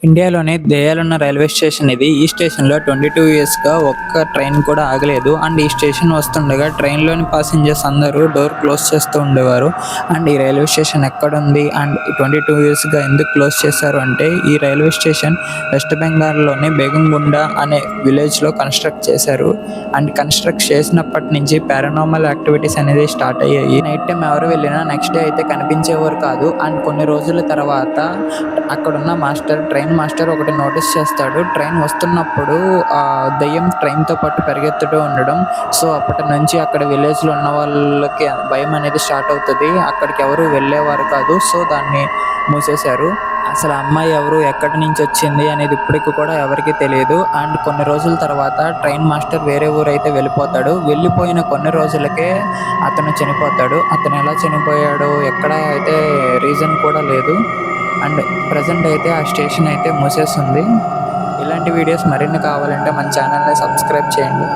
ఇండియాలోనే దెయ్యాలున్న railway station ఇది. ఈ స్టేషన్‌లో 22 ఇయర్స్‌గా ఒక్క ట్రైన్ కూడా ఆగలేదు. అండ్ ఈ స్టేషన్ వస్తుండగా ట్రైన్‌లోని పాసెంజర్స్ అందరూ డోర్ క్లోజ్ చేస్తూ ఉండేవారు. అండ్ ఈ రైల్వే స్టేషన్ ఎక్కడుంది? అండ్ 22 ఇయర్స్‌గా ఎందుకు క్లోజ్ చేశారు అంటే, ఈ రైల్వే స్టేషన్ వెస్ట్ బెంగాల్‌లోని బేగంగుండా అనే విలేజ్‌లో కన్‌స్ట్రక్ట్ చేశారు. అండ్ కన్‌స్ట్రక్ట్ చేసినప్పటి నుంచి పారానార్మల్ యాక్టివిటీస్ అనేది స్టార్ట్ అయ్యాయి. నైట్ టైమ్ ఎవరు వెళ్ళినా నెక్స్ట్ డే అయితే కనిపించేవారు కాదు. అండ్ కొన్ని రోజుల తర్వాత అక్కడున్న ట్రైన్ మాస్టర్ ఒకటి నోటీస్ చేస్తాడు. ట్రైన్ వస్తున్నప్పుడు దెయ్యం ట్రైన్‌తో పాటు పరిగెత్తుతూ ఉండడం. సో, అప్పటి నుంచి అక్కడ విలేజ్‌లో ఉన్న వాళ్ళకి భయం అనేది స్టార్ట్ అవుతది. అక్కడికి ఎవరు వెళ్ళేవారు కాదు. సో, దాన్ని మూసేశారు. అసలు ఆ అమ్మాయి ఎవరు? ఎక్కడి నుంచి వచ్చింది? అనేది ఇప్పటికి కూడా ఎవరికీ తెలీదు. అండ్ కొన్ని రోజుల తర్వాత ట్రైన్ మాస్టర్ వేరే ఊరైతే వెళ్ళిపోతాడు. వెళ్ళిపోయిన కొన్ని రోజులకే అతను చనిపోతాడు. అతను ఎలా చనిపోయాడో ఎక్కడ అయితే రీజన్ కూడా లేదు. అండ్ ప్రెజెంట్ అయితే ఆ స్టేషన్ అయితే మూసేసుంది. ఇలాంటి వీడియోస్ మరిన్ని కావాలంటే మన ఛానల్‌ని సబ్స్క్రైబ్ చేయండి.